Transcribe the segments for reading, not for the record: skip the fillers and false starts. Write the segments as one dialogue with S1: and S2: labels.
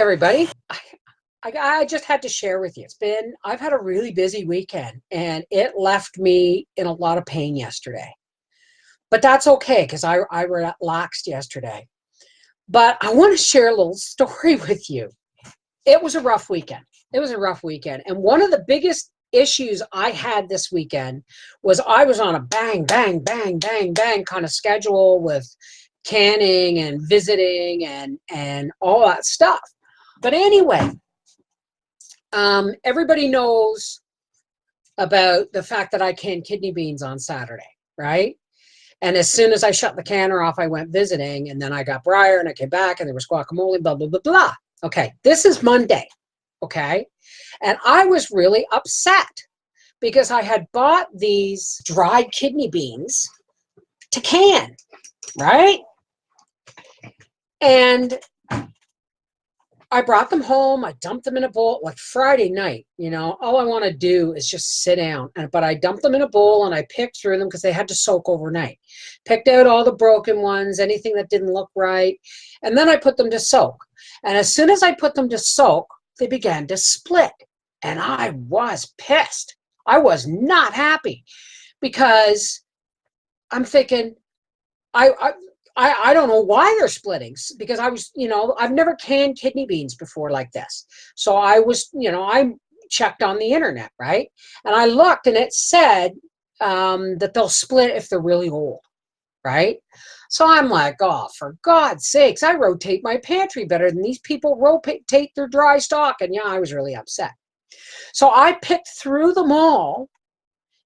S1: everybody. I just had to share with you. I've had a really busy weekend and it left me in a lot of pain yesterday. But that's okay because I relaxed yesterday. But I want to share a little story with you. It was a rough weekend. It was a rough weekend. And one of the biggest issues I had this weekend was I was on a bang, bang, bang, bang, bang kind of schedule with canning and visiting and all that stuff. But anyway, everybody knows about the fact that I canned kidney beans on Saturday, right? And as soon as I shut the canner off, I went visiting, and then I got Briar, and I came back, and there was guacamole, blah, blah, blah, blah. Okay, this is Monday, okay? And I was really upset because I had bought these dried kidney beans to can, right? And I brought them home. I dumped them in a bowl like Friday night. All I want to do is just sit down. But I dumped them in a bowl and I picked through them because they had to soak overnight. Picked out all the broken ones, anything that didn't look right. And then I put them to soak. And as soon as I put them to soak, they began to split. And I was pissed. I was not happy because I'm thinking, I don't know why they're splitting because I've never canned kidney beans before like this. So I checked on the internet, right? And I looked and it said that they'll split if they're really old, right? So I'm like, oh, for God's sakes, I rotate my pantry better than these people rotate their dry stock. And yeah, I was really upset. So I picked through them all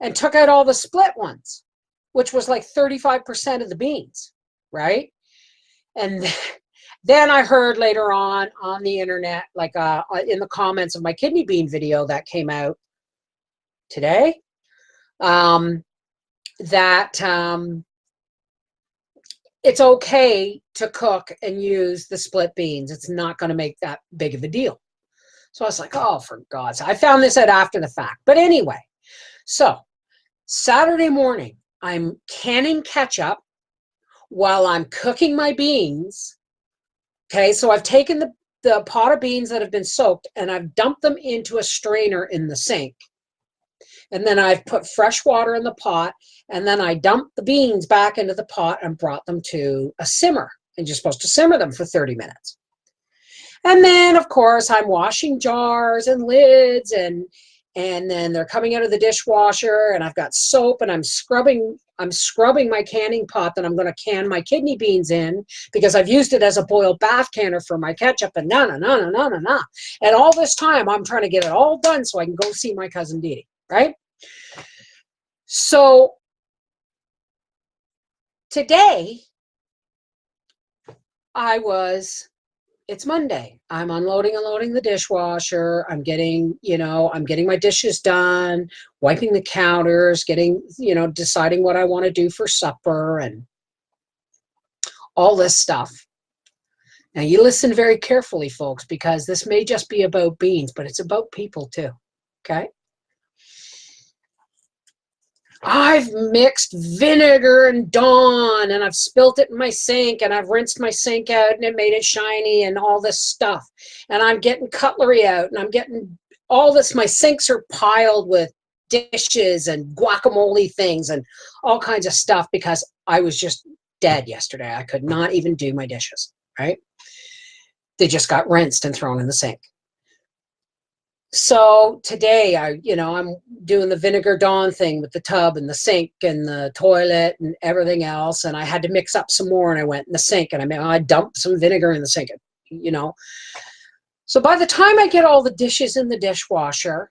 S1: and took out all the split ones, which was like 35% of the beans. Right. And then I heard later on the internet, like in the comments of my kidney bean video that came out today, that it's okay to cook and use the split beans. It's not going to make that big of a deal. So I was like, oh, for God's sake. I found this out after the fact. But anyway, so Saturday morning, I'm canning ketchup while I'm cooking my beans. Okay, so I've taken the pot of beans that have been soaked and I've dumped them into a strainer in the sink. And then I've put fresh water in the pot, and then I dumped the beans back into the pot and brought them to a simmer. And you're supposed to simmer them for 30 minutes. And then, of course, I'm washing jars and lids, and then they're coming out of the dishwasher, and I've got soap, and I'm scrubbing my canning pot that I'm going to can my kidney beans in because I've used it as a boiled bath canner for my ketchup, and no. And all this time, I'm trying to get it all done so I can go see my cousin Dee Dee, right? So today, it's Monday. I'm unloading and loading the dishwasher. I'm getting my dishes done, wiping the counters, deciding what I want to do for supper and all this stuff. Now you listen very carefully, folks, because this may just be about beans, but it's about people too. Okay. I've mixed vinegar and Dawn, and I've spilt it in my sink, and I've rinsed my sink out, and it made it shiny, and all this stuff. And I'm getting cutlery out, and I'm getting all this. My sinks are piled with dishes and guacamole things and all kinds of stuff because I was just dead yesterday. I could not even do my dishes, right? They just got rinsed and thrown in the sink. So today I'm doing the vinegar Dawn thing with the tub and the sink and the toilet and everything else. And I had to mix up some more, and I went in the sink and I dumped some vinegar in the sink, So by the time I get all the dishes in the dishwasher,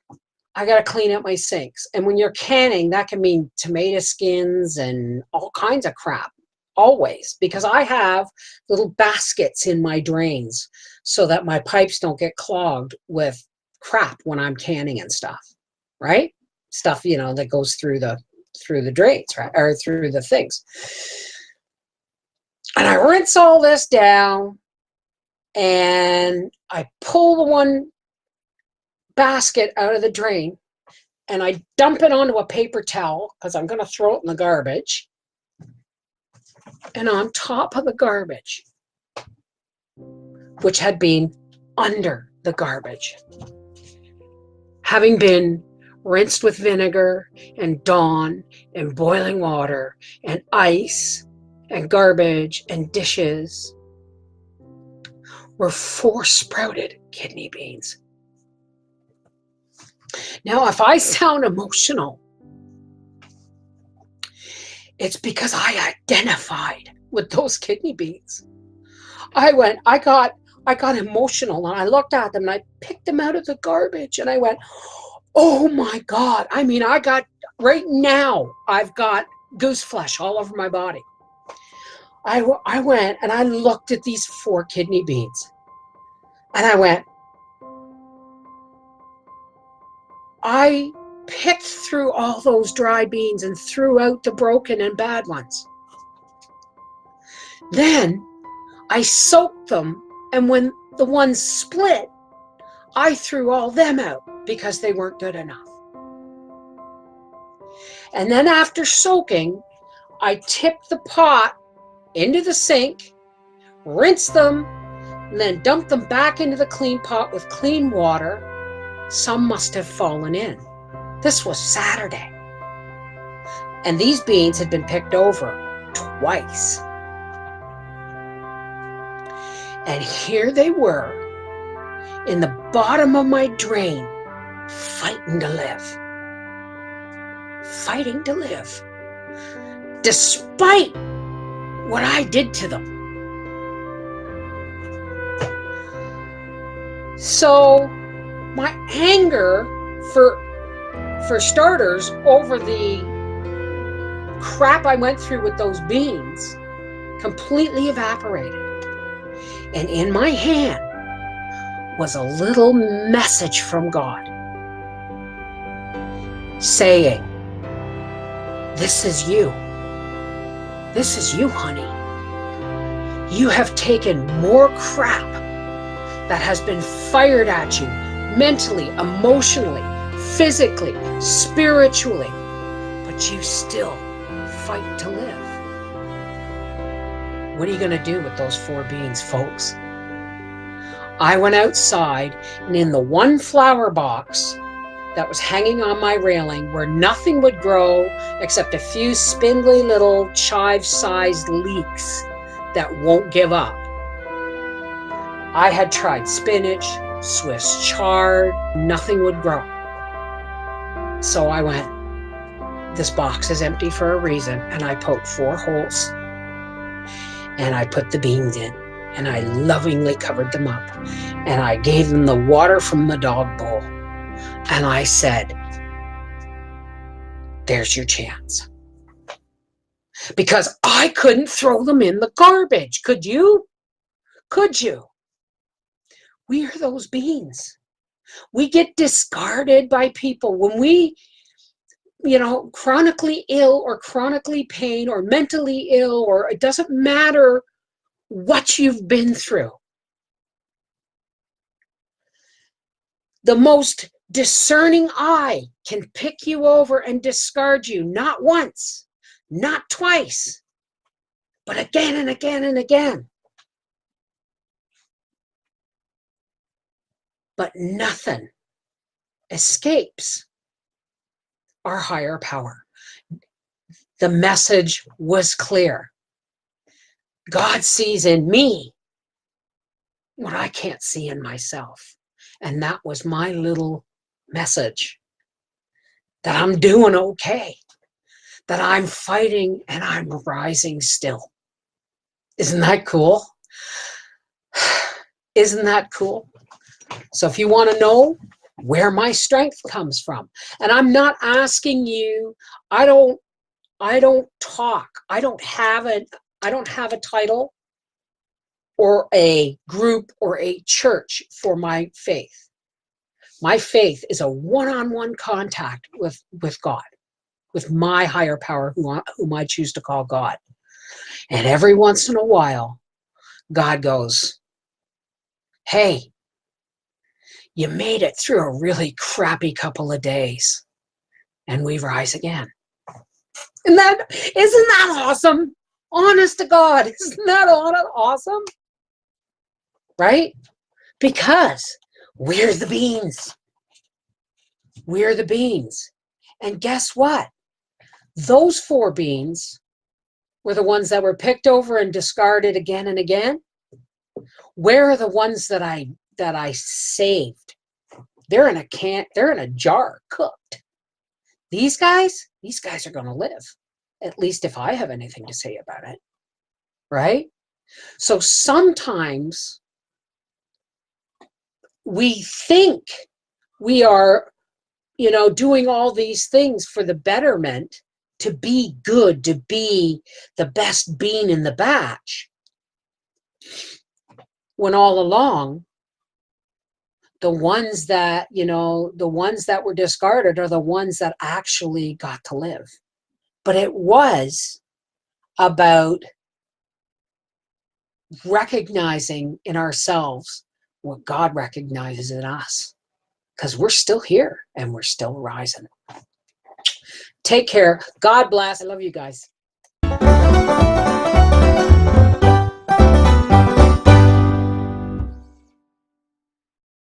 S1: I got to clean out my sinks. And when you're canning, that can mean tomato skins and all kinds of crap, always, because I have little baskets in my drains so that my pipes don't get clogged with crap when I'm canning and stuff, right? Stuff, that goes through the drains, right? Or through the things. And I rinse all this down and I pull the one basket out of the drain and I dump it onto a paper towel because I'm going to throw it in the garbage. And on top of the garbage, which had been under the garbage, having been rinsed with vinegar and Dawn and boiling water and ice and garbage and dishes, were 4 sprouted kidney beans. Now, if I sound emotional, it's because I identified with those kidney beans. I got emotional, and I looked at them and I picked them out of the garbage and I went, oh my God. I mean, right now, I've got goose flesh all over my body. I went and I looked at these 4 kidney beans and I went, I picked through all those dry beans and threw out the broken and bad ones. Then I soaked them, and when the ones split, I threw all them out because they weren't good enough. And then after soaking, I tipped the pot into the sink, rinsed them, and then dumped them back into the clean pot with clean water. Some must have fallen in. This was Saturday. And these beans had been picked over twice. And here they were in the bottom of my drain, fighting to live. Fighting to live. Despite what I did to them. So my anger, for starters, over the crap I went through with those beans, completely evaporated. And in my hand was a little message from God saying, this is you. This is you, honey. You have taken more crap that has been fired at you mentally, emotionally, physically, spiritually, but you still fight to live. What are you going to do with those 4 beans, folks? I went outside, and in the one flower box that was hanging on my railing where nothing would grow except a few spindly little chive-sized leeks that won't give up, I had tried spinach, Swiss chard, nothing would grow. So I went, this box is empty for a reason, and I poked 4 holes. And I put the beans in, and I lovingly covered them up, and I gave them the water from the dog bowl, and I said, there's your chance. Because I couldn't throw them in the garbage. Could you? Could you? We are those beans. We get discarded by people when we, chronically ill or chronically pain or mentally ill, or it doesn't matter what you've been through. The most discerning eye can pick you over and discard you, not once, not twice, but again and again and again. But nothing escapes our higher power. The message was clear. God sees in me what I can't see in myself. And that was my little message. That I'm doing okay. That I'm fighting and I'm rising still. Isn't that cool? Isn't that cool? So if you want to know where my strength comes from, and I'm not asking you, I don't talk. I don't have a title or a group or a church for my faith. My faith is a one-on-one contact with God, with my higher power, whom I choose to call God. And every once in a while, God goes, hey, you made it through a really crappy couple of days, and we rise again. Isn't that awesome? Honest to God, isn't that awesome? Right? Because we're the beans. We're the beans. And guess what? Those 4 beans were the ones that were picked over and discarded again and again. Where are the ones that I saved? They're in a can, they're in a jar, cooked. These guys are going to live. At least if I have anything to say about it. Right? So sometimes we think we are, doing all these things for the betterment, to be good, to be the best bean in the batch, when all along the ones that were discarded are the ones that actually got to live. But it was about recognizing in ourselves what God recognizes in us, because we're still here and we're still rising. Take care. God bless. I love you guys.